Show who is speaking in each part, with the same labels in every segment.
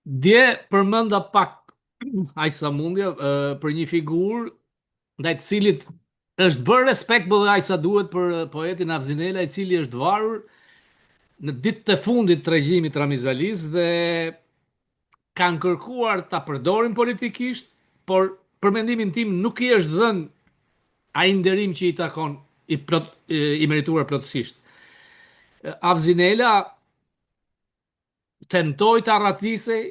Speaker 1: Dje përmenda pak aq sa mundja për një figurë ndaj të cilit është bërë respekt edhe aq sa duhet për poetin Avzinela, i cili është varur në ditët e fundit të regjimit Ramizalis dhe kanë kërkuar ta përdorin politikisht, por për mendimin tim nuk i është dhënë ai nderim që i takon i merituar plotësisht. Avzinela tentoi të arratisej,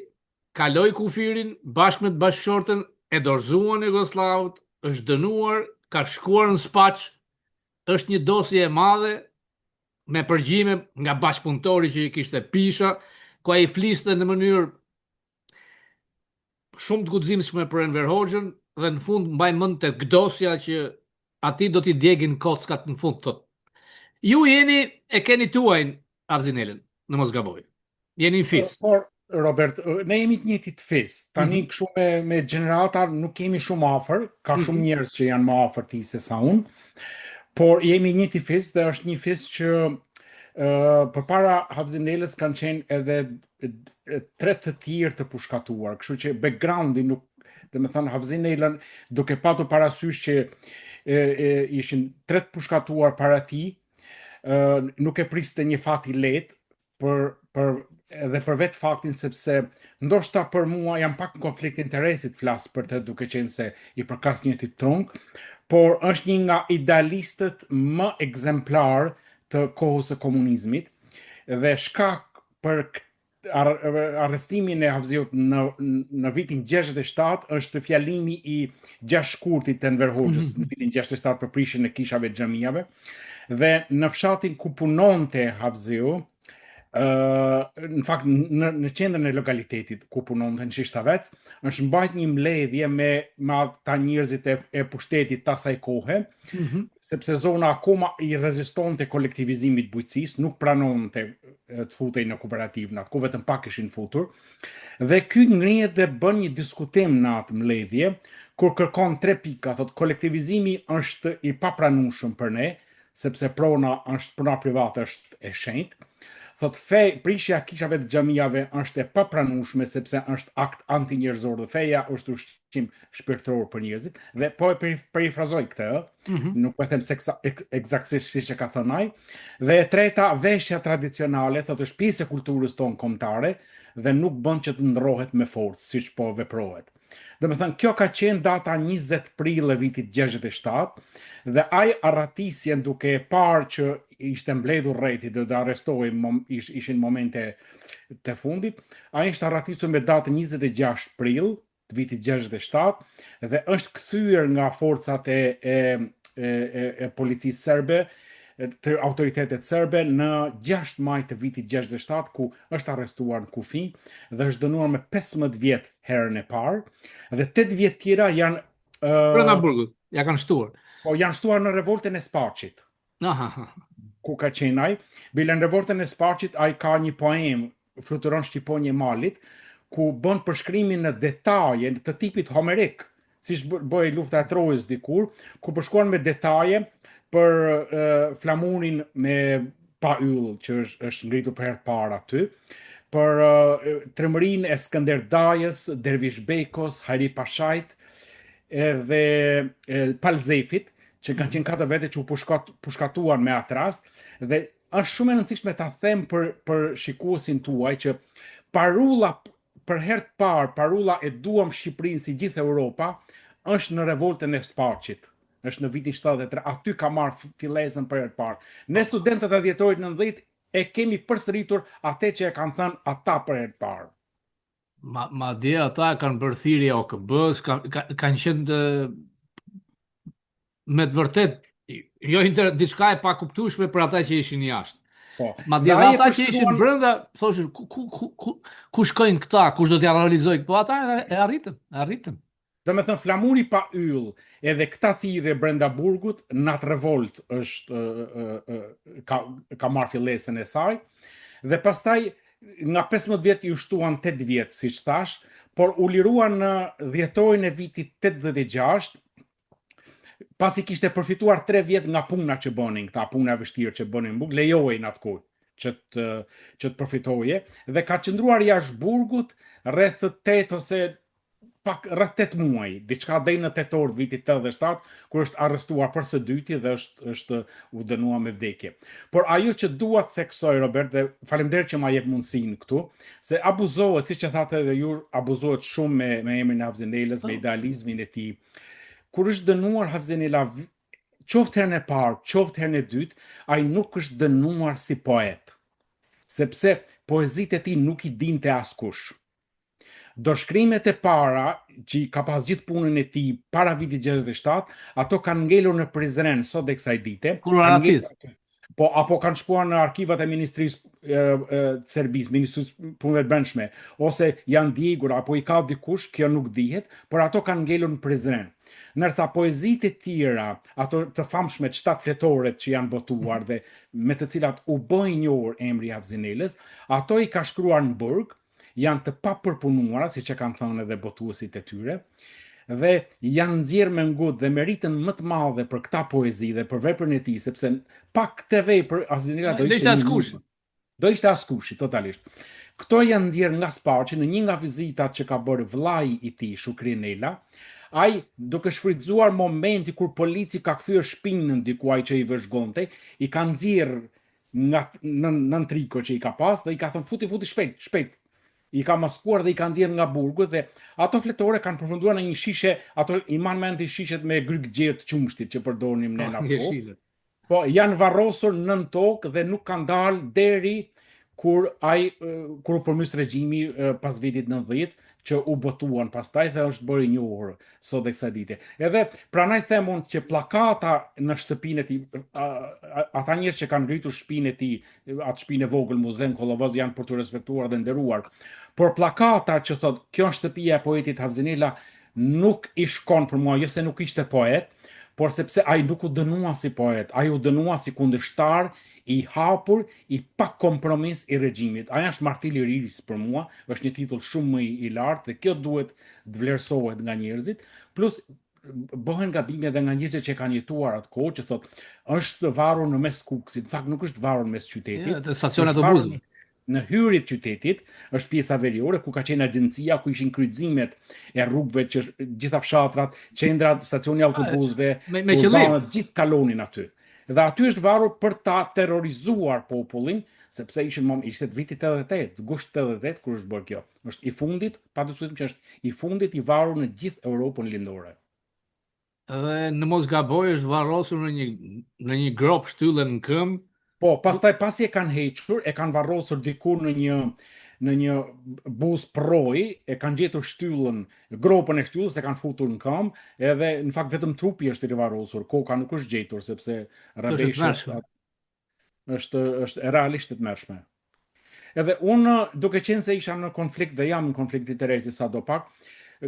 Speaker 1: kaloi kufirin bashkë me të bashkëshorten, e dorëzuan Jugoslavët, është dënuar, ka shkuar në Spaç, është një dosje e madhe me përgjime nga bashkëpunëtori që i kishte Pisha, ku ai fliste në mënyrë shumë të guximshme për Enver Hoxhën dhe në fund mbaj mend të gdosja që ati do t'i djegin kockat në fund thot. Ju jeni e keni tuajin Avzinelen, në mos gaboj. Jeni në fis.
Speaker 2: Por, Robert, ne jemi të njëjtit fis. Tani
Speaker 1: Mhm.
Speaker 2: kështu me gjenerata nuk kemi shumë afër, ka shumë
Speaker 1: Mhm.
Speaker 2: njerëz që janë më afër ti se sa unë, por jemi një njëjti fis dhe është një fis që përpara Havzinelës kanë qenë edhe tre të tjerë të pushkatuar, kështu që backgroundi nuk, dhe me thënë Havzinelën, duke patur parasysh që ishin tre të pushkatuar para ti, nuk e priste një fat i lehtë për edhe për vetë faktin sepse ndoshta për mua jam pak në konflikt interesit flas për të duke qenë se i përkas njëjtit trunk, por është një nga idealistët më ekzemplar të kohës së komunizmit dhe shkak për arrestimin e Havziut në vitin 67 është fjalimi i gjashtë të Enver Hoxhës në
Speaker 1: Mhm.
Speaker 2: vitin 67 për prishjen e kishave të xhamiave dhe në fshatin ku punonte Havziu, në fakt në qendrën e lokalitetit ku punonte në Shishtavec, është mbajt një mbledhje me ata njerëzit e pushtetit të asaj kohe,
Speaker 1: Mhm.
Speaker 2: sepse zona akoma i rezistonte kolektivizimit bujqësisë, nuk pranonte të futej në kooperativ në atë ku vetëm pak ishin futur. Dhe ky ngrihet dhe bën një diskutim në atë mbledhje, kur kërkon tre pika, thot kolektivizimi është i papranueshëm për ne, sepse prona private është e shenjtë. Thot prishja e kishave të xhamiave është e papranueshme sepse është akt antinjerëzor dhe feja është ushqim shpirtëror për njerëzit dhe po e perifrazoj këtë,
Speaker 1: Mhm.
Speaker 2: nuk po e them eksaktësisht siç e ka thënë ai. Dhe e treta, veshja tradicionale, thotë është pjesë e kulturës tonë kombëtare dhe nuk bën që të ndrohet me forcë, siç po veprohet. Dhe me thënë, kjo ka qenë data 20 prill e vitit 67 dhe ai arratisjen duke e parë që ishte mbledhur rreti dhe të arrestohej ishin momente të fundit, ai ishte arratisur me datën 26 prill të vitit 67 dhe është kthyer nga forcat e policisë serbe të autoritetet serbe në 6 maj të vitit 67 ku është arrestuar në kufi dhe është dënuar me 15 vjet herën e parë dhe 8 vjet tjera janë
Speaker 1: Brenda
Speaker 2: uh,
Speaker 1: burgut. Ja kanë shtuar.
Speaker 2: po janë shtuar në revoltën e Spaçit
Speaker 1: Aha. Aha.
Speaker 2: ku ka qenë ai. Bile në revoltën e Spaçit ai ka një poem Fluturon Shqiponje Malit ku bën përshkrimin në detaje të tipit homerik, siç bëhej lufta e Trojës dikur, ku përshkruan me detaje për flamurin me pa yll që është ngritur për herë të parë aty, për tremërinë e Skënder Dajës, Dervish Bekos, Hajri Pashajt edhe Palzefit, që kanë
Speaker 1: Mhm.
Speaker 2: qenë katër vete që u pushkatuan me atë rast dhe është shumë e rëndësishme ta them për shikuesin tuaj që parulla për herë të parë, parulla e duam Shqipërinë si gjithë Europa, është në revoltën e Spaçit. Është në vitin 73, aty ka marrë fillesën për herë të parë. Ne studentët e dhjetorit 90 e kemi përsëritur atë që e kanë thënë ata për herë të parë.
Speaker 1: Ma dje ata kanë bërë thirrje OKB-s, kanë qenë me të vërtet jo diçka e pakuptueshme për ata që ishin jashtë.
Speaker 2: Po. Dhe
Speaker 1: Madje dhe
Speaker 2: ai e
Speaker 1: ata që ishin
Speaker 2: përshkruan.
Speaker 1: brenda thoshin ku shkojnë këta, kush do t'ja realizojë, po ata e arritën, e arritën.
Speaker 2: Do me thënë flamuri pa yll edhe këta thirrje brenda burgut në atë revolt është ka marrë fillesën e saj dhe pastaj nga 15 vjet ju shtuan 8 vjet siç thash, por u liruan në dhjetorin e vitit 86 pasi kishte përfituar 3 vjet nga puna që bënin, këta puna e vështirë që bënin buk, lejohej në atë kohë. që të përfitoje dhe ka qëndruar jashtë burgut rreth 8 ose pak rreth 8 muaj, diçka deri në tetor të vitit 87, kur është arrestuar për së dyti dhe është u dënuar me vdekje. Por ajo që dua të theksoj, Robert, dhe faleminderit që ma jep mundësinë këtu, se abuzohet, siç e thatë edhe ju, abuzohet shumë me emrin e Havzinelës, me idealizmin e tij. Kur është dënuar Havzinela, qoftë herën e parë, qoftë herën e dytë, ai nuk është dënuar si poet, sepse poezitë e tij nuk i dinte askush. Dorëshkrimet e para, që ka pas gjithë punën e tij para vitit 67, ato kanë ngelur në Prizren sot dhe kësaj dite.
Speaker 1: Kur
Speaker 2: Kanë
Speaker 1: Aratis.
Speaker 2: ngelur, apo kanë shkuar në arkivat e Ministrisë të Serbisë, Ministrisë Punëve të Brendshme, ose janë djegur, apo i ka dikush, kjo nuk dihet, por ato kanë ngelur në Prizren. Ndërsa poezitë e tjera, ato të famshme 7 fletoret që janë botuar dhe me të cilat u bë i njohur emri Havzinelës, ato i ka shkruar në burg, janë të papërpunuara, siç e kanë thënë edhe botuesit e tyre, dhe janë nxjerrë me ngut dhe meritën më të madhe për këta poezi dhe për veprën e tij, sepse pa këtë vepër Havzinela do ishte
Speaker 1: askush.
Speaker 2: Do ishte askushi totalisht. Këto janë nxjerrë nga Spaçi në një nga vizitat që ka bërë vllai i tij, Shukri Nela. Ai, duke shfrytzuar momenti kur polici ka kthyer shpinën dikuaj që i vëzhgonte, i ka nxjerrë nga nën triko që i ka pas dhe i ka thënë futi shpejt, shpejt. I ka maskuar dhe i ka nxjerrë nga burgu dhe ato fletore kanë përfunduar në një shishe, ato i man mend i shishet me gryk gjerë të qumshtit që përdornim ne në ato. Po janë varrosur nën tokë dhe nuk kanë dalë deri kur u përmys regjimi pas vitit 90 që u botuan pastaj dhe është bërë i njohur sot dhe kësaj dite. Edhe pranaj them unë që pllakata në shtëpinë e tij, ata njerëz që kanë ngritur shtëpinë e tij, atë shtëpinë e vogël Muzeun Kollovoz janë për të respektuar dhe nderuar. Por pllakata që thot kjo është shtëpia e poetit Havzinela nuk i shkon për mua, jo se nuk ishte poet, por sepse ai nuk u dënua si poet, ai u dënua si kundërshtar i hapur, i pa kompromis i regjimit. Aja është Martili Riris për mua, është një titull shumë më i lartë dhe kjo duhet të vlerësohet nga njerëzit, plus bëhen gabime edhe nga njerëzit që kanë jetuar atë kohë, që thot është varur në mes Kukësit, në fakt nuk është varur në mes qytetit.
Speaker 1: Stacionet autobusit.
Speaker 2: Në hyrit qytetit, është pjesa veriore, ku ka qenë agjencia, ku ishin kryqëzimet e rrugëve, që gjitha fshatrat, qendrat, stacioni autobusëve, urbanët, gjithë kalonin aty. Dhe aty është varur për ta terrorizuar popullin, sepse ishte vitit 88, gusht 88 kur është bërë kjo. Është i fundit, padyshim që është i fundit i varur në gjithë Europën lindore.
Speaker 1: Dhe në mos gaboj është varrosur në një grop shtyllën në këmbë.
Speaker 2: Po, pastaj pasi e kanë hequr, e kanë varrosur dikur në një buz proi, e kanë gjetur shtyllën, gropën e shtyllës e kanë futur në këmbë, edhe në fakt vetëm trupi është i rivarrosur, koka nuk është gjetur sepse rrabesha është realisht e tmerrshme. Edhe unë, duke qenë se isha në konflikt dhe jam në konflikt interesi sadopak,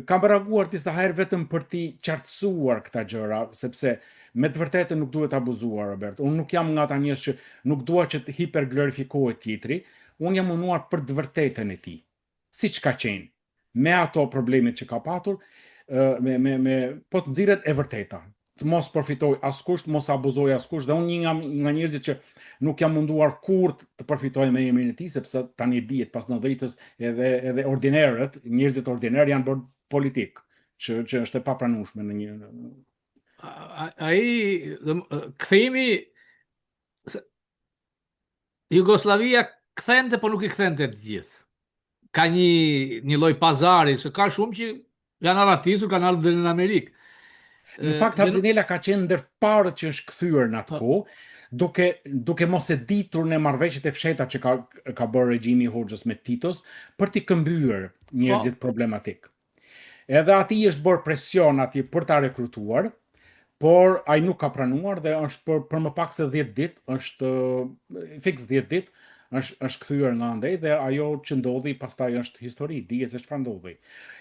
Speaker 2: kam reaguar disa herë vetëm për t'i qartësuar këta gjëra, sepse me të vërtetë nuk duhet abuzuar, Robert. Unë nuk jam nga ata njerëz që nuk dua që të hiperglorifikohet tjetri, unë jam unuar për të vërtetën e tij. Siç ka qenë, me ato problemet që ka patur, po të nxirret e vërteta. Të mos përfitoj askush, mos abuzoj askush, dhe unë një nga njerëzit që nuk jam munduar kur të përfitoj me emrin e tij, sepse tani dihet pas 90-s edhe ordinerët, njerëzit ordinar janë bërë politik, që është e papranueshme në një
Speaker 1: ai kthimi Jugoslavia kthente po nuk i kthente të gjithë. Ka një lloj pazari, se ka shumë që janë arratisur, kanë ardhur në Amerikë.
Speaker 2: Në fakt Havzinela ka qenë ndër të parët që është kthyer në atë kohë, duke mos e ditur në marrëveshjet e fshehta që ka bërë regjimi i Hoxhës me Titos për t'i këmbyer njerëzit problematik. Edhe ati është bërë presion ati për ta rekrutuar, por ai nuk ka pranuar dhe është për më pak se 10 ditë, është fiks 10 ditë, është kthyer nga andej dhe ajo që ndodhi pastaj është histori, dihet se çfarë ndodhi.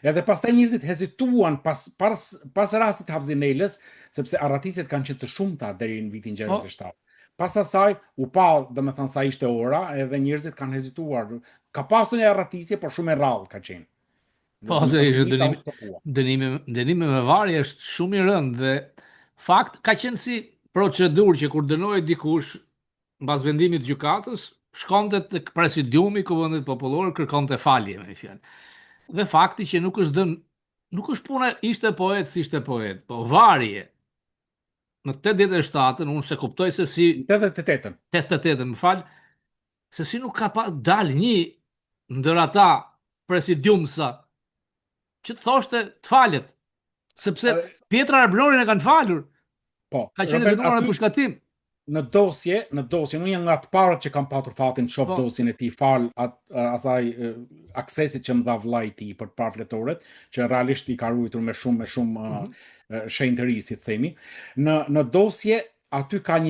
Speaker 2: Edhe pastaj njerëzit hezituan pas rastit Havzinelës, sepse arratisjet kanë qenë të shumta deri në vitin 67. Pas asaj u pa, domethënë sa ishte ora, edhe njerëzit kanë hezituar. Ka pasur një arratisje, por shumë e rrallë ka qenë.
Speaker 1: Po, dënimi me varje është shumë i rëndë dhe fakt ka qenë si procedurë që kur dënohet dikush mbas vendimit të gjykatës, shkonte tek presidiumi i Kuvendit Popullor, kërkonte falje me fjalë. Dhe fakti që nuk është puna ishte poet si ishte poet, po varje në 87-ën, unë se kuptoj se si
Speaker 2: 88-ën.
Speaker 1: 88-ën, më fal, se si nuk ka pa dal një ndër ata presidiumsa që të thoshte të falet, sepse
Speaker 2: Ë,
Speaker 1: Pjetra Arblorin e kanë falur,
Speaker 2: Po,
Speaker 1: ka qenë
Speaker 2: Robert,
Speaker 1: dënuar në
Speaker 2: aty
Speaker 1: përshkatim.
Speaker 2: në dosje, unë jam nga të parët që kam patur fatin të shoh
Speaker 1: Po,
Speaker 2: dosjen e tij fal asaj aksesit që më dha vllai i tij për të parë fletoret, që realisht i ka ruajtur me shumë
Speaker 1: mhm,
Speaker 2: shenjë të ri, si të themi. Në dosje aty ka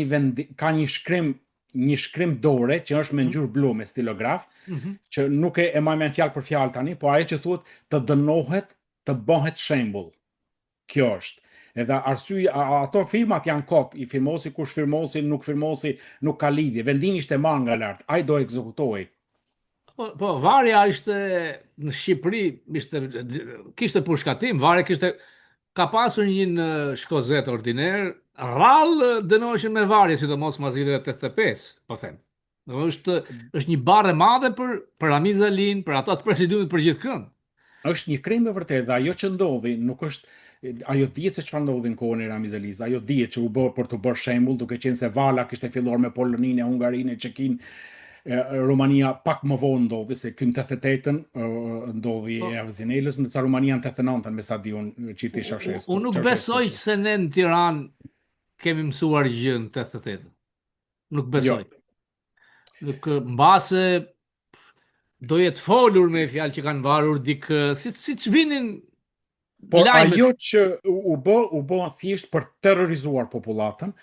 Speaker 2: ka një shkrim dore që është me
Speaker 1: mhm,
Speaker 2: ngjyrë blu me stilograf,
Speaker 1: mhm.
Speaker 2: që nuk e maj me në fjalë për fjalë tani, po ajo që thuhet të dënohet, të bëhet shembull. Kjo është. Edhe arsye, ato firmat janë kot, i firmosi, kush firmosi, nuk ka lidhje. Vendimi ishte marrë nga lart, ai do ekzekutohej.
Speaker 1: Po, varja ishte në Shqipëri, kishte përshkatim, varja ka pasur një në shkozet ordiner, rrallë dënoheshin me varje, sidomos mas viteve 85, po them. Është një barë e madhe për Ramiz Alin, për ata të presidiumit për gjithkënd.
Speaker 2: Është një krim e vërtet, dhe ajo që ndodhi nuk është ajo dihet se çfarë ndodhi në kohën e Ramiz Alis. Ajo dihet që u bë për të bërë shembull, duke qenë se Vala kishte filluar me Poloninë, Hungarinë, Çekinë, Rumania pak më vonë ndodhi, se ky në 88-ën ndodhi
Speaker 1: Po,
Speaker 2: e Avzinelës, ndërsa Rumania në 89-ën me sa di unë çifti Ceausescu.
Speaker 1: unë nuk besoj se ne në Tiranë kemi mësuar gjë në 88. Nuk
Speaker 2: Jo.
Speaker 1: besoj. Nuk mbase do jetë folur me fjalë që kanë varur dikë, siç vinin
Speaker 2: Por
Speaker 1: lajmet.
Speaker 2: ajo që u bë thjesht për të terrorizuar popullatën,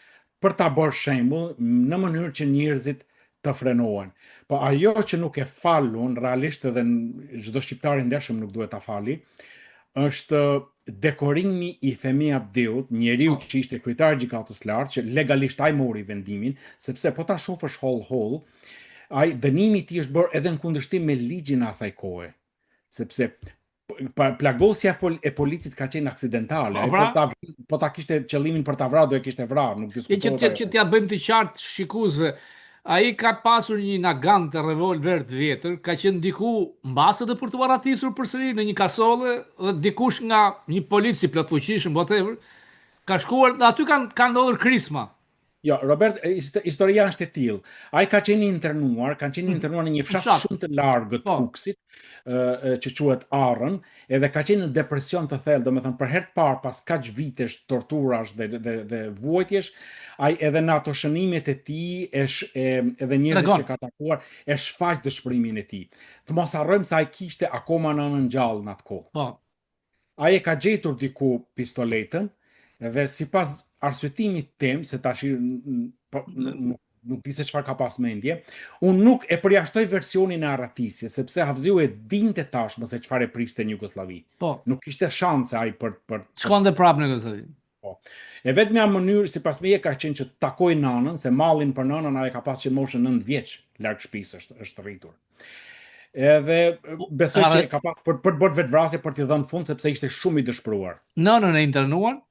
Speaker 2: për ta bërë shembull në mënyrë që njerëzit të frenohen. Po ajo që nuk e falun realisht, edhe çdo shqiptar i ndershëm nuk duhet ta fali, është dekorimi i Femi Abdeut, njeriu
Speaker 1: Po,
Speaker 2: që ishte kryetar i gjykatës lartë, që legalisht ai mori vendimin, sepse po ta shohësh holl, ai dënimi i tij është bërë edhe në kundërshtim me ligjin e asaj kohe, sepse plagosja e policit ka qenë aksidentale.
Speaker 1: po
Speaker 2: Ai
Speaker 1: pra,
Speaker 2: po ta kishte qëllimin për ta vrarë, do e kishte vrarë, nuk
Speaker 1: e që
Speaker 2: diskutohet
Speaker 1: që
Speaker 2: ajo.
Speaker 1: t'ja bëjmë të qartë shikuesve, ai ka pasur një nagant të revolver të vjetër, ka qenë diku mbase dhe për të baratisur përsëri në një kasole, dhe dikush nga një polici plotfuqishëm, whatever, ka shkuar, dhe aty kanë ndodhur krisma.
Speaker 2: Jo, Robert, historia është e tillë. Ai ka qenë internuar, në një
Speaker 1: Në
Speaker 2: fshat
Speaker 1: fshat,
Speaker 2: shumë të largët
Speaker 1: po,
Speaker 2: Kuksit, që quhet Arrën, edhe ka qenë në depresion të thellë, domethënë për herë të parë pas kaq vitesh torturash dhe vuajtjesh, ai edhe në ato shënimet e tij, edhe njerëzit
Speaker 1: tregon,
Speaker 2: që ka takuar, e shfaq dëshpërimin e tij. Të mos harrojmë se ai kishte akoma nënën gjallë në atë kohë.
Speaker 1: po,
Speaker 2: Ai e ka gjetur diku pistoletën dhe sipas arsyetimit tim, se tash nuk di se çfarë ka pas mendje, unë nuk e përjashtoj versionin e arratisjes, sepse Havziu e dinte tashmë se çfarë e priste në Jugosllavi.
Speaker 1: po,
Speaker 2: Nuk kishte shanse ai për
Speaker 1: shkon dhe prapë në këtë.
Speaker 2: po. E vetmja mënyrë sipas meje ka qenë që të takoj nanën, se mallin për nanën ai ka pas që në moshën 9 vjeç larg shtëpisë është rritur. Edhe besoj që ka pas për të bërë vetvrasje për t'i dhënë fund, sepse ishte shumë i dëshpëruar.
Speaker 1: Nënën e internuar,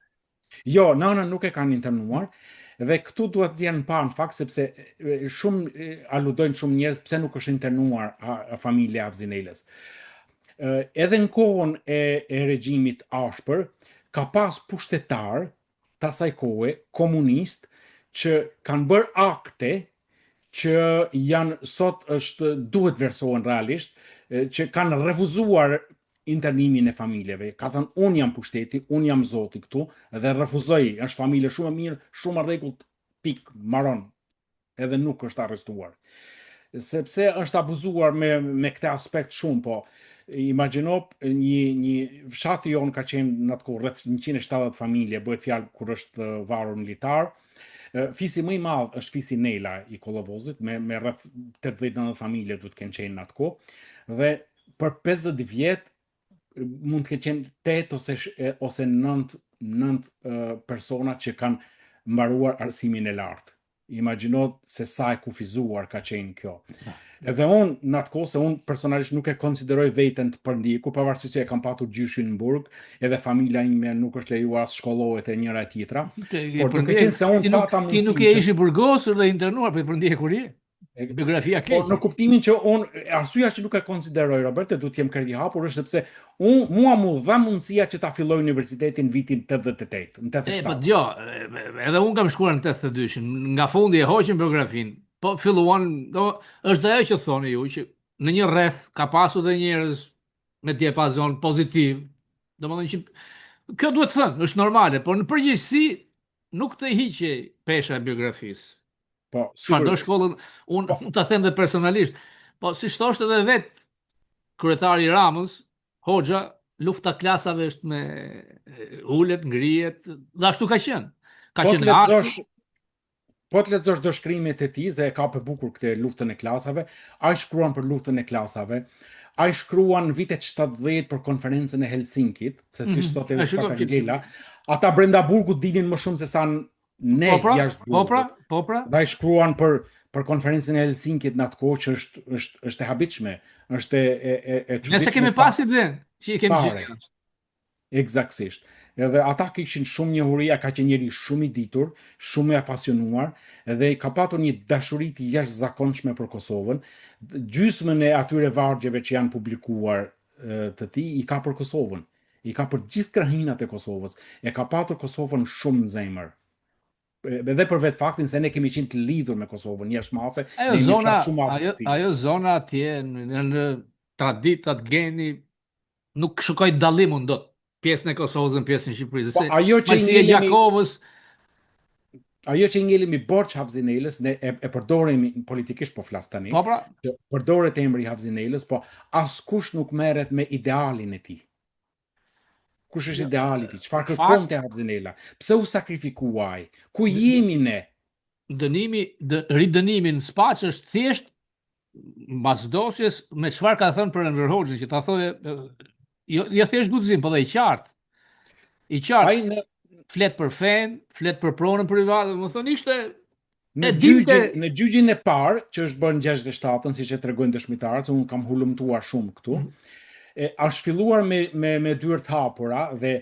Speaker 2: Jo, nënën nuk e kanë internuar, dhe këtu duhet të jenë pa në fakt, sepse aludojnë shumë njerëz pse nuk është internuar familja Avzinelës. Edhe në kohën e regjimit ashpër, ka pas pushtetar të asaj kohe, komunist, që kanë bërë akte që duhet versohen realisht, që kanë refuzuar internimin e familjeve. Ka thënë, unë jam pushteti, unë jam zoti këtu, dhe refuzoj, është familje shumë e mirë, shumë e rregullt, pik, maron, edhe nuk është arrestuar. Sepse është abuzuar me këtë aspekt shumë, po imagjino një fshati jon ka qenë në atë kohë rreth 170 familje, bëhet fjalë kur është varur militar. Fisi më i madh është fisi Nela i Kollovozit, me rreth 80-90 familje duhet të kenë qenë në atë kohë, dhe për 50 vjet mund të kenë qenë 8 ose 9 persona që kanë mbaruar arsimin e lartë. Imagjino se sa e kufizuar ka qenë kjo. Edhe unë në atë kohë, se unë personalisht nuk e konsideroj veten të përndjekur, pavarësisht se e kam patur gjyshin në burg, edhe familja ime nuk është lejuar as shkollohet e njëra e tjetra. Por duke qenë se unë pata
Speaker 1: ti nuk je ishi burgosur dhe internuar për përndjekur je. biografia
Speaker 2: Po
Speaker 1: keqe.
Speaker 2: në kuptimin që arsyeja që nuk e konsideroj Robert, e du të jem kredi hapur, është sepse mua mu dha mundësia që ta filloj universitetin vitin 88, në
Speaker 1: Po
Speaker 2: 87.
Speaker 1: djo, edhe unë kam shkuar në 82-shin, nga fundi e hoqën biografin, po filluan, është ajo që thoni ju, që në një rreth ka pasur dhe njerëz me diapazon pozitiv, domethënë që kjo duhet të thënë, është normale, por në përgjithësi nuk të hiqe pesha e biografisë.
Speaker 2: Po,
Speaker 1: Çfarë do
Speaker 2: sigurisht.
Speaker 1: shkollën, unë
Speaker 2: Po,
Speaker 1: mund ta them dhe personalisht, po si thoshte edhe vet kryetari Ramës, Hoxha, lufta klasave është me ulet, ngrihet, dhe ashtu ka qenë. Ka
Speaker 2: po të
Speaker 1: qenë e ashpër.
Speaker 2: lexosh Po të lexosh dëshkrimet e tij, se e ka për bukur këtë luftën e klasave, ai shkruan për luftën e klasave, ai shkruan në vitet 70 për konferencën e Helsinkit, se siç thotë
Speaker 1: E
Speaker 2: edhe
Speaker 1: shikoj
Speaker 2: Skota
Speaker 1: këtë.
Speaker 2: Angela, ata brenda burgut dinin më shumë se sa ne
Speaker 1: Po pra,
Speaker 2: jashtë
Speaker 1: po pra,
Speaker 2: burgut.
Speaker 1: po pra.
Speaker 2: Dhe ai shkruan për konferencën e Helsinkit në atë kohë që është e habitshme, është e
Speaker 1: Nëse
Speaker 2: çuditshme
Speaker 1: kemi pas ide që i kemi
Speaker 2: pare.
Speaker 1: gjetur.
Speaker 2: Eksaktësisht. Edhe ata kishin shumë njohuri, ka qenë njëri shumë i ditur, shumë i apasionuar, edhe ka patur një dashuri të jashtëzakonshme për Kosovën. Gjysmën e atyre vargjeve që janë publikuar të tij i ka për Kosovën. I ka për gjithë krahinat e Kosovës. E ka patur Kosovën shumë në zemër. Edhe për vetë faktin se ne kemi qenë të lidhur me Kosovën jashtëmase,
Speaker 1: Ajo
Speaker 2: ne jemi
Speaker 1: zona,
Speaker 2: fshat shumë aftë.
Speaker 1: ajo zona atje në traditat geni nuk shikoj dallimun dot. Pjesën e Kosovës dhe pjesën e Shqipërisë.
Speaker 2: Po
Speaker 1: Se
Speaker 2: ajo që i
Speaker 1: Majësia e
Speaker 2: ngelemi
Speaker 1: Gjakovës,
Speaker 2: Ajo që i ngelemi Borç Havzinelës, ne e përdoremi politikisht, po flas tani,
Speaker 1: po pra,
Speaker 2: që përdoret emri Havzinelës, po askush nuk merret me idealin e tij. Kush është
Speaker 1: jo,
Speaker 2: ideali i tij? Çfarë
Speaker 1: fakt,
Speaker 2: kërkonte Havzinela? Pse u sakrifikuai? Ai? Ku jemi ne?
Speaker 1: ridënimi në Spaç është thjesht mbasdosjes me çfarë ka thënë për Enver Hoxhën, që ta thoje, jo thjesht guxim, po dhe i qartë. I
Speaker 2: Ai
Speaker 1: qartë,
Speaker 2: në
Speaker 1: flet për fen, flet për pronën private, më thonë ishte
Speaker 2: në
Speaker 1: e dinte.
Speaker 2: gjyqin e parë, që është bërë në 67-ën, siç e tregojnë dëshmitarët, se unë kam hulumtuar shumë këtu, është filluar me dyert të hapura dhe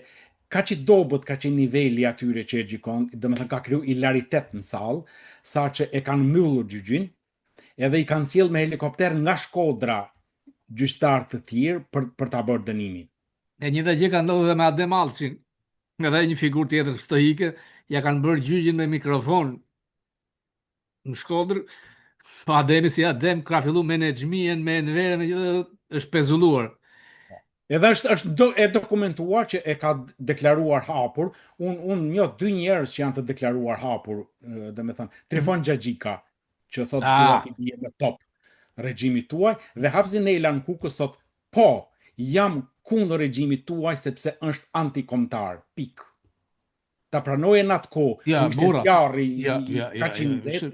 Speaker 2: ka që dobët ka që niveli atyre që e gjikon, dhe me thënë ka kriju ilaritet në salë, sa që e kanë mbyllur gjyqin, edhe i kanë sjell me helikopter nga Shkodra gjyqtar të tjerë për ta bërë dënimin.
Speaker 1: E një dhe gjë ka ndodhur dhe me Adem Allçin, edhe një figurë tjetër stoike, ja kanë bërë gjyqin me mikrofon në Shkodër, pa Ademi si Adem, ka fillu me Nexhmien, me Enverën, me gjithë, është pezulluar.
Speaker 2: Edhe e dokumentuar që e ka deklaruar hapur. Unë njoh dy njerëz që janë të deklaruar hapur, dhe me thënë, Trifon Xhaxhika, që thotë dua
Speaker 1: Ah,
Speaker 2: t'i bie me top regjimit tuaj, dhe Havzinela në Kukës thotë, po, jam kundër regjimit tuaj sepse është antikombëtar. Pik. Ta pranoje në atë kohë,
Speaker 1: ja,
Speaker 2: u ishte
Speaker 1: burra.
Speaker 2: zjarri
Speaker 1: Ja,
Speaker 2: i
Speaker 1: ja, ja,
Speaker 2: kaq i
Speaker 1: ja.
Speaker 2: nxehtë,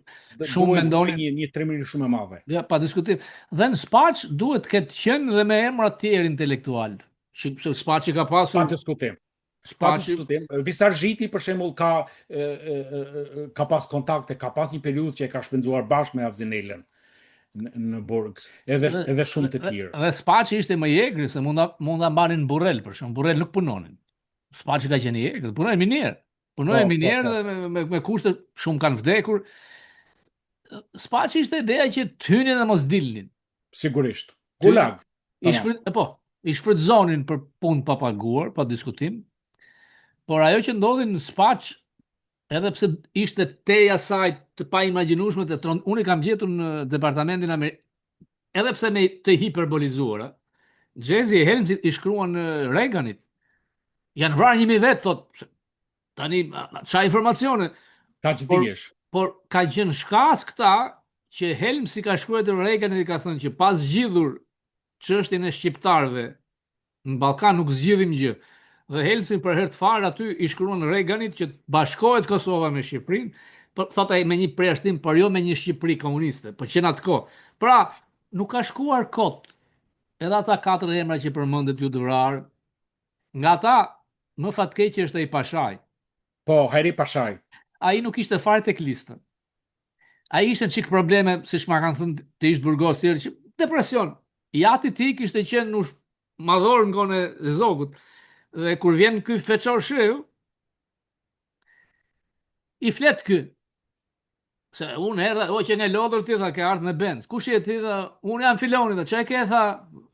Speaker 1: Shumë
Speaker 2: duhet
Speaker 1: mendonin,
Speaker 2: një trimëri shumë e madhe.
Speaker 1: ja, pa diskutim. Dhe në Spaç duhet të ketë qenë dhe me emra të tjerë intelektual. Se Spaçi ka
Speaker 2: Pa
Speaker 1: pasur,
Speaker 2: diskutim. Pa
Speaker 1: Spaçi,
Speaker 2: diskutim. Visargjiti për shembull ka pas kontakte, ka pas një periudhë që e ka shpenzuar bashkë me Havzinelën në burg, edhe shumë të tjerë.
Speaker 1: dhe Spaçi ishte më i egri se munda mbanin Burrell, për shumë. Burrell nuk punonin. Spaçi ka qenë i egër, punonin minier. Punonin minier
Speaker 2: Po.
Speaker 1: dhe me kushte shumë kanë vdekur. Spaçi ishte ideja që të hynin dhe mos dilnin.
Speaker 2: Sigurisht.
Speaker 1: Ty
Speaker 2: Gulag.
Speaker 1: i shfrytëzonin për punë pa paguar, pa diskutim. Por ajo që ndodhi në Spaç, edhe pse ishte teja saj të pa imagjinueshme unë i kam gjetur në departamentin Amerikan, edhe pse me të hiperbolizuara. Xhezi e Helmsit i shkruan Reaganit. Janë vrarë 1000 vet, thot. Tani çfarë informacione?
Speaker 2: Ka që
Speaker 1: Por
Speaker 2: dihesh.
Speaker 1: por ka qenë shkas këta që Helmsi ka shkruar te Reaganit i ka thënë që pas zgjidhur çështjen e shqiptarëve në Ballkan nuk zgjidhim gjë. Dhe Helmsi për herë të parë aty i shkruan Reaganit që bashkohet Kosova me Shqipërinë, por thotë ai me një përjashtim, por jo me një Shqipëri komuniste, po që në atë kohë. Pra, nuk ka shkuar kot. Edhe ata katër emra që përmendet ju të vrarë, nga ata më fatkeqi është ai Pashaj.
Speaker 2: Po, Hajri Pashaj.
Speaker 1: Ai nuk ishte fare tek lista. Ai ishte çik probleme, siç ma kanë thënë të ish burgos të tjerë, që depresion. Jati ti kishte qenë në madhor në gone e Zogut. Dhe kur vjen ky feçor shiu, i flet ky. Se unë erdha, o që nga lodër ti tha, ke ardhë me bend. Kush je ti tha, unë jam filoni tha, që e ke tha,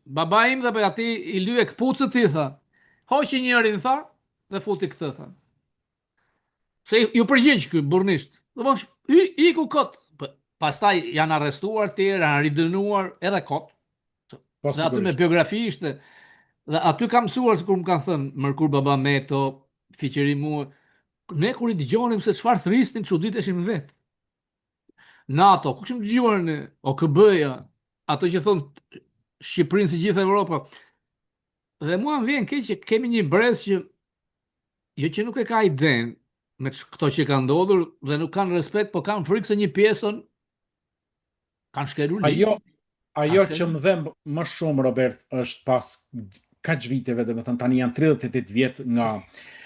Speaker 1: baba im dhe për ati i lye këpucët ti tha. Hoqi njërin tha, dhe futi këtë tha. Se ju përgjigj ky burnisht. Do bosh, i ku kot. Pastaj janë arrestuar tjerë, janë ridënuar edhe kot.
Speaker 2: Po
Speaker 1: Dhe aty me
Speaker 2: sigurisht.
Speaker 1: biografi ishte. Dhe aty kam mësuar se kur më kanë thënë Mërkur Baba Meto, Fiqeri mua, ne kur i dëgjonim se çfarë thrisnin, çuditeshim vetë. NATO, ku kishim dëgjuar ne, OKB-ja, ato që thonë Shqipërinë si gjithë Evropa. Dhe mua më vjen keq që kemi një brez që jo që nuk e ka iden me këto që ka ndodhur dhe nuk kanë respekt, po kanë frikë se një pjesën kanë shkelur
Speaker 2: Ajo,
Speaker 1: ligj, kanë
Speaker 2: ajo që
Speaker 1: shkelur.
Speaker 2: më dhe më shumë, Robert, është pas kaq viteve, dhe me thënë tani janë 38 vjet nga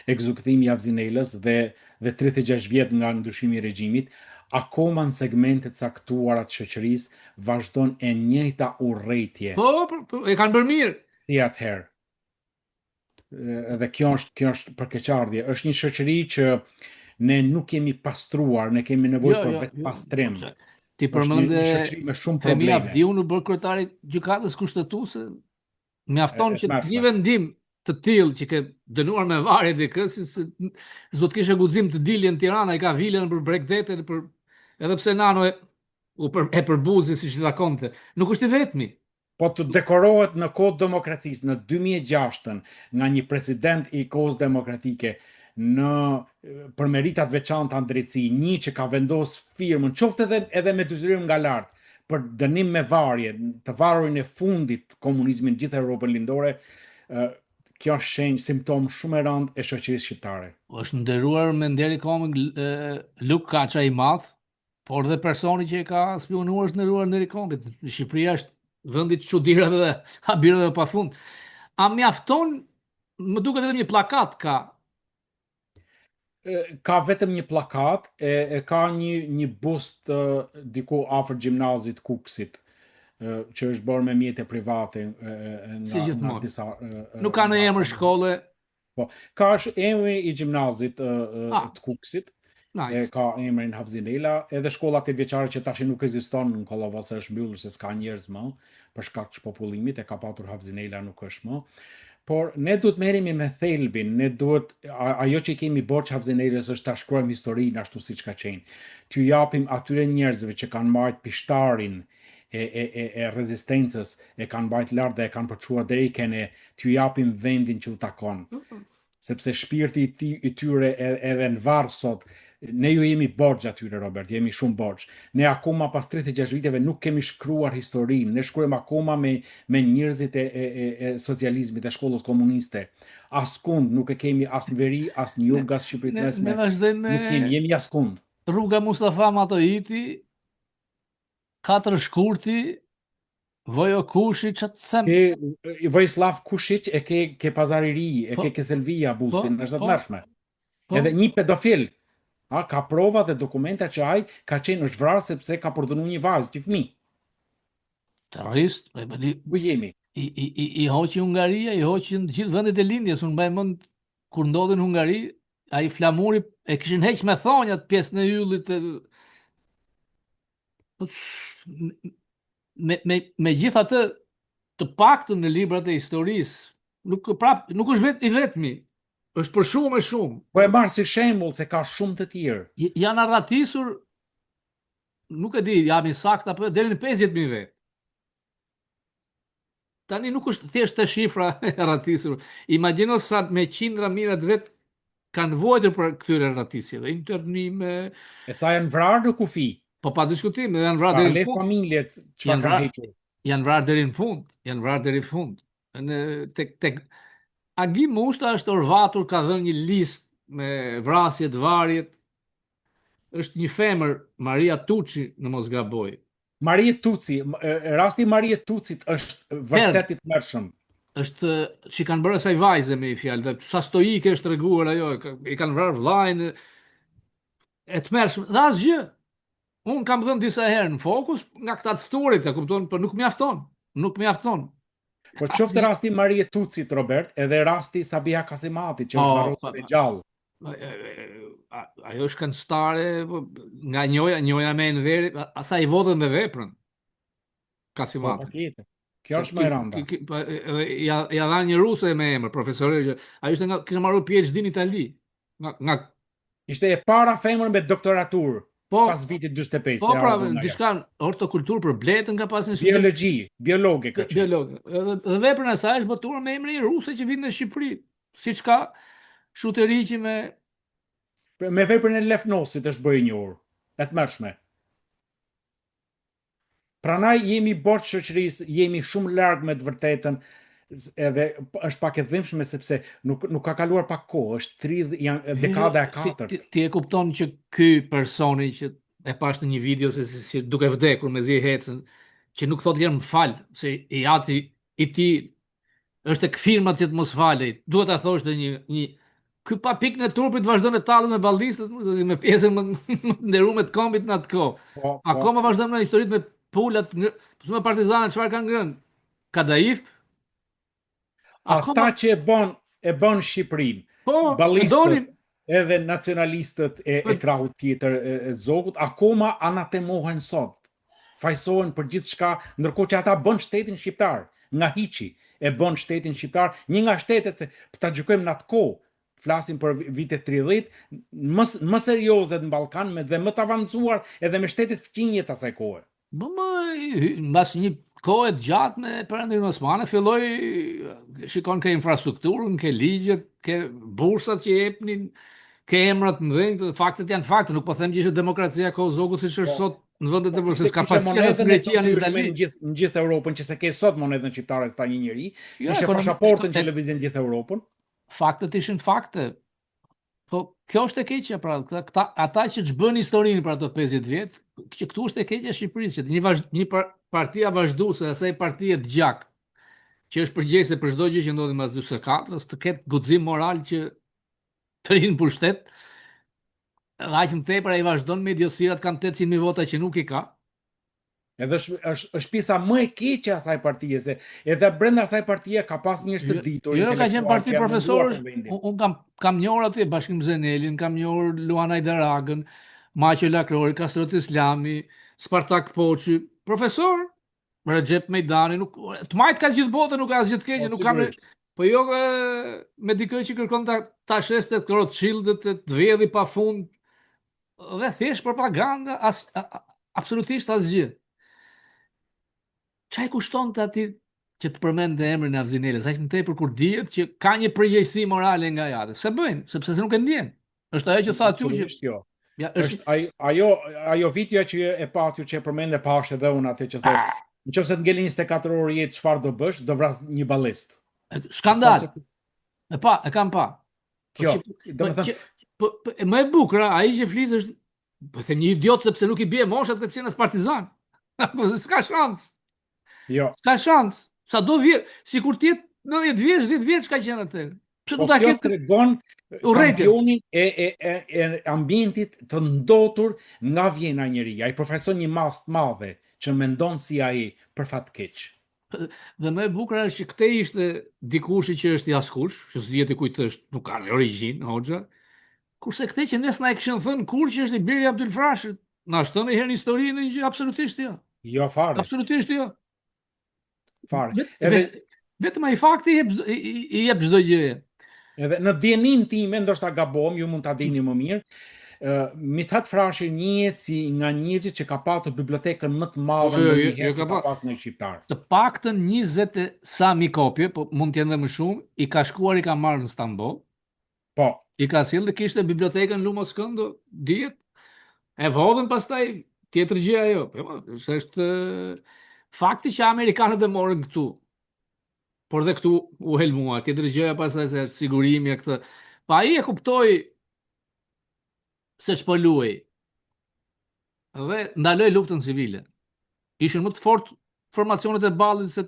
Speaker 2: ekzekutimi i Avzinelës dhe 36 vjet nga ndryshimi i regjimit, akoma në segmente caktuara të shoqërisë vazhdon e njëjta urrëtie
Speaker 1: E kanë bërë mirë.
Speaker 2: si atëherë. Dhe kjo është përkeqardhje. Është një shoqëri që ne nuk kemi pastruar, ne kemi nevojë
Speaker 1: Jo,
Speaker 2: për
Speaker 1: jo,
Speaker 2: vetë
Speaker 1: jo.
Speaker 2: pastrim.
Speaker 1: Ti
Speaker 2: Është një,
Speaker 1: përmende
Speaker 2: një shoqëri me shumë
Speaker 1: Femi
Speaker 2: probleme.
Speaker 1: Avdiu në bërë kryetari gjykatës kushtetuese, mjafton
Speaker 2: E
Speaker 1: që një
Speaker 2: tmerrshme.
Speaker 1: vendim të tillë që ke dënuar me varje dikë, si s'do të kishe guxim të dilje në Tiranë, ai ka vilën për Bregdetin, për edhe pse nano e përbuzi siç i takonte. Nuk është i vetmi.
Speaker 2: Po të dekorohet në kohë demokracisë në 2006 nga një president i kohës demokratike në për meritat veçanta në drejtësi, një që ka vendos firmën, qoftë edhe me detyrim nga lart, për dënim me varje, të varurin e fundit komunizmin në gjithë Europën lindore, kjo është shenjë simptom shumë e rëndë e shoqërisë shqiptare.
Speaker 1: Është nderuar me nderi komë Luk Kaça i madh, por dhe personi që e ka spionuar është nderuar nderi kombit. Shqipëria është vendi të çuditërave dhe habirëve pafund. A mjafton, më duket vetëm një plakat ka.
Speaker 2: Ka vetëm një plakat, ka një bust diku afër gjimnazit Kuksit, që është bërë me mjete private
Speaker 1: Si
Speaker 2: nga
Speaker 1: gjithmonë.
Speaker 2: disa
Speaker 1: Nuk ka në
Speaker 2: nga
Speaker 1: emër shkolle.
Speaker 2: po, ka është emri i gjimnazit
Speaker 1: Ah,
Speaker 2: të Kuksit,
Speaker 1: nice.
Speaker 2: ka emrin Havzinela, edhe shkolla këtë vjeçare që tash nuk ekziston në Kollovë, se është mbyllur se s'ka njerëz më, për shkak të popullimit, e ka patur Havzinela, nuk është më. Por ne duhet merremi me thelbin, ne duhet ajo që kemi borxh Havzinelës është ta shkruajmë historinë ashtu siç ka qenë. T'ju japim atyre njerëzve që kanë marrë pishtarin e rezistencës, e kanë mbajt lart dhe e kanë përçuar deri kene, t'ju japim vendin që u takon. Sepse shpirti i tyre edhe në varr sot, ne ju jemi borxh atyre, Robert, jemi shumë borxh. Ne akoma pas 36 viteve nuk kemi shkruar historinë, ne shkruajmë akoma me njerëzit e socializmit, e shkollës komuniste. Askund nuk e kemi as në veri, as në
Speaker 1: Ne,
Speaker 2: jug, as Shqipërinë të
Speaker 1: ne
Speaker 2: mesme.
Speaker 1: vazhdojmë
Speaker 2: Nuk kemi,
Speaker 1: me
Speaker 2: jemi askund.
Speaker 1: rruga Mustafa Matoiti, katër shkurti, Vojo Kushi, që të them?
Speaker 2: Vojislav Kushiq e ke Pazariri, e
Speaker 1: Po,
Speaker 2: ke Keselvia
Speaker 1: po,
Speaker 2: bustin, është të
Speaker 1: po,
Speaker 2: mërshme.
Speaker 1: po.
Speaker 2: Edhe një pedofil, ka prova dhe dokumenta që ai ka qenë është vrarë sepse ka përdhënuar një vajzë, një fëmijë.
Speaker 1: Terrorist,
Speaker 2: Ku jemi?
Speaker 1: i hoqi Hungaria, i hoqi në gjithë vendet e lindjes, unë mbaj mend kur ndodhi në Hungari, ai flamuri e kishin heq me thonjat pjesën e yllit me gjithë atë të paktën në librat e historisë, nuk është i vetmi, është për shumë e shumë.
Speaker 2: Po e marr si shembull se ka shumë të tjerë.
Speaker 1: Janë arratisur, nuk e di, jam i saktë apo deri në 50.000 vetë. Tani nuk është thjesht të shifra e ratisur. Imagjino sa me qindra mijëra vet kanë vojtur për këtyre ratisjeve, internime,
Speaker 2: E sa janë vrarë në kufi.
Speaker 1: po pa diskutim, janë vrarë
Speaker 2: Pra
Speaker 1: deri në
Speaker 2: le
Speaker 1: fund,
Speaker 2: familjet çfarë
Speaker 1: janë
Speaker 2: kanë
Speaker 1: vrarë,
Speaker 2: hequr.
Speaker 1: janë vrarë deri në fund, janë vrarë deri në fund. Në tek Agi Mushta është orvatur, ka dhënë një listë me vrasjet, varjet. Është një femër, Maria Tuçi, në mos gaboj.
Speaker 2: Marie Tuci, rasti Marie Tucit është vërtet i tmerrshëm.
Speaker 1: Është që kanë bërë asaj vajze me i fjalë, dhe sa stoike është treguar ajo, i kanë vrarë vllajën e tmerrshëm. Dhe asgjë. Un kam dhënë disa herë në fokus nga këta të ftuarit, e kupton, por nuk mjafton. Nuk mjafton.
Speaker 2: Po qoftë rasti Marie Tucit, Robert, edhe rasti Sabiha Kasimati që është
Speaker 1: Po,
Speaker 2: varrosur e gjallë.
Speaker 1: Ajo është këngëtare, nga njoja me në veri, asa i vodhën dhe veprën,
Speaker 2: Po,
Speaker 1: Kasimatin.
Speaker 2: patjetër. Kjo
Speaker 1: Se
Speaker 2: është më e rënda.
Speaker 1: ja dha një ruse me emër, profesore, që ajo ishte kishte marrë PhD në Itali. Nga
Speaker 2: Ishte e para femër me doktoraturë
Speaker 1: po,
Speaker 2: pas vitit 45
Speaker 1: po
Speaker 2: e
Speaker 1: pra,
Speaker 2: ardhur nga
Speaker 1: diçka
Speaker 2: jashtë.
Speaker 1: hortokulturë për bletën ka pas një student
Speaker 2: Biologji, biologe ka qenë.
Speaker 1: biolog. Dhe veprën e saj është botuar me emrin ruse që vjen në Shqipëri. Siç ka Shutëriqi me
Speaker 2: Me veprën e Lefnosit është bërë i njohur. E tmerrshme. Pranaj jemi borç shoqërisë, jemi shumë larg me të vërtetën, edhe është pak e dhimbshme sepse nuk ka kaluar pak kohë, është 30 dekada e katërt.
Speaker 1: ti e kupton që ky personi që e pash në një video se si duke vdekur me zi hecën, që nuk thot lirë më fal, se i ati i ti është e këfirmat që të mos falej, duhet ta thosh të një ky pa pikë në trupit vazhdon të tallën me ballistët, me pjesën më më të nderuar të kombit në atë kohë.
Speaker 2: Po, po.
Speaker 1: Akoma vazhdon me historitë me pulat, me partizanët çfarë kanë ngrënë? Kadaif?
Speaker 2: Ata
Speaker 1: Akoma
Speaker 2: që e bën Shqipërinë,
Speaker 1: po,
Speaker 2: ballistët
Speaker 1: mendonin
Speaker 2: edhe nacionalistët e krahut tjetër e zogut, akoma anatemohen sot. Fajsohen për gjithçka, ndërkohë që ata bën shtetin shqiptar, nga hiçi e bën shtetin shqiptar, një nga shtetet se ta gjykojmë në atë kohë, flasim për vitet 30, më serioze në Ballkan dhe më të avancuar edhe me shtetet fqinje të asaj kohe.
Speaker 1: Mbas një kohë të gjatë me Perëndin Osmane filloi shikon ke infrastrukturën, ke ligjet, ke bursat që jepnin, ke emrat në vend, faktet janë fakte, nuk po them që ishte demokracia e zogut siç është sot në vendet e vërtetë, s'ka pasur as Greqia as Itali.
Speaker 2: Në gjithë Europën që se ke sot monedën shqiptare sta një njeri,
Speaker 1: Jo,
Speaker 2: ishte pasaportën që lëvizin gjithë Europën.
Speaker 1: Faktet ishin fakte. Po kjo është e keqja, pra, ata që ç'bën historinë për ato 50 vjet, që këtu është e keqja e Shqipërisë, që një partia vazhduese e asaj partie të gjak, që është përgjegjëse për çdo gjë që ndodhi mas 44-s, të ketë guxim moral që të rinë në pushtet, dhe aq më tepër ai vazhdon me idiosirat, kanë 800.000 vota që nuk i ka.
Speaker 2: Edhe është pjesa më e keqe e asaj partie, se edhe brenda asaj partie ka pas njerëz të ditur,
Speaker 1: Jo, ka qenë parti profesorësh,
Speaker 2: profesorësh.
Speaker 1: un kam njohur aty Bashkim Zenelin, kam njohur Luan Ajdaragën, Maqo Lakrori, Kastrot Islami, Spartak Poçi, profesor, Recep Mejdani, nuk të majt ka gjithë botën, nuk ka asgjë të keqe, nuk kam po jo me dikë që kërkon ta sheste të Rothschildet, të vjedhi pafund, dhe thjesht propaganda, absolutisht asgjë. Çaj kushton të ati që të përmend emrin e Avzinelës, aq më tepër kur dihet që ka një përgjegjësi morale nga jate. Se bëjnë, sepse se nuk e ndjen. Është ajo që tha aty që
Speaker 2: jo.
Speaker 1: Ja,
Speaker 2: është ajo vitja që e patju që e përmende pash edhe unë atë që thosh. Nëse të ngeli 24 orë jetë, çfarë do bësh? Do vras një ballist.
Speaker 1: Skandal. E kam pa.
Speaker 2: Kjo, domethënë
Speaker 1: më e bukur, ai që flis është, po them një idiot sepse nuk i bie moshat të qenë as partizan. S'ka shans.
Speaker 2: Jo.
Speaker 1: S'ka shans. Sa do vjet, sikur ti 90 vjeç, 10 vjeç ka qenë atë. Pse do ta
Speaker 2: ketë?
Speaker 1: ketë
Speaker 2: Tregon kampionin e ambientit të ndotur nga Vjena njeriu. Ai profeson një mas të madhe që mendon si ai për fat keq.
Speaker 1: Dhe më e bukur është që këtë ishte dikushi që është i askush, që s'dihet kujt është, nuk ka origjinë, hoxha. Kurse këtë që nes na e kishin thënë kur që është i biri Abdul Frashit, na shton një herë historinë që absolutisht jo.
Speaker 2: Jo fare.
Speaker 1: Absolutisht jo.
Speaker 2: Fare.
Speaker 1: Vetëm ai fakti i jep çdo gjë.
Speaker 2: Edhe në dienin time, ndoshta gabom, ju mund ta dini më mirë, Mithat Frashi njihet si nga njerëzit që ka patur bibliotekën më të madhe ndonjëherë që ka pas në shqiptar.
Speaker 1: Të paktën 20 sa mi kopje, po mund të jenë edhe më shumë, i ka shkuar, i ka marrë në Stamboll.
Speaker 2: Po.
Speaker 1: I ka sjellë dhe kishte bibliotekën Lumo Skëndo, dihet. E vodhën pastaj tjetër gjë ajo. Është fakti që amerikanët e morën këtu. Por dhe këtu u helmua, tjetër gjëja pastaj se sigurimi e këtë. Pa ai e kuptoi se ç'po luaj. Dhe ndaloi luftën civile. Ishin më të fortë formacionet e ballit se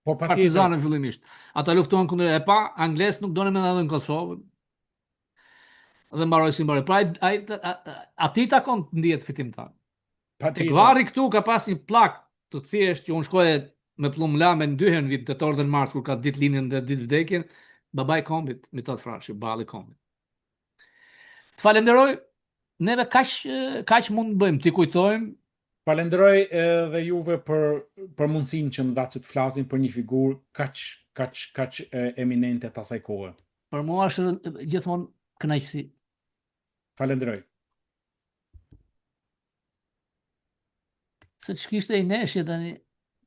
Speaker 1: partizanët fillimisht. Ata luftuan kundër e pa, anglezët nuk donin më ndalën Kosovën. Dhe mbaroi si mbaroi. Pra aty takon të ndihet fitimtar. Tek varri këtu ka pas një plak të thjeshtë që unë shkoja me plumlame në dyherë në vit tetor dhe në mars kur ka ditëlinjën dhe ditë vdekjen, babai kombit, Mithat Frashi, balli kombit. Të falenderoj, neve kaq mund të bëjmë, t'i kujtojmë.
Speaker 2: Falenderoj edhe juve për mundësinë që më datë që të flasim për një figurë kaq eminente të asaj kohe.
Speaker 1: Për mua është gjithmonë kënaqësi.
Speaker 2: Falenderoj.
Speaker 1: Se ç'kishte i neshje tani.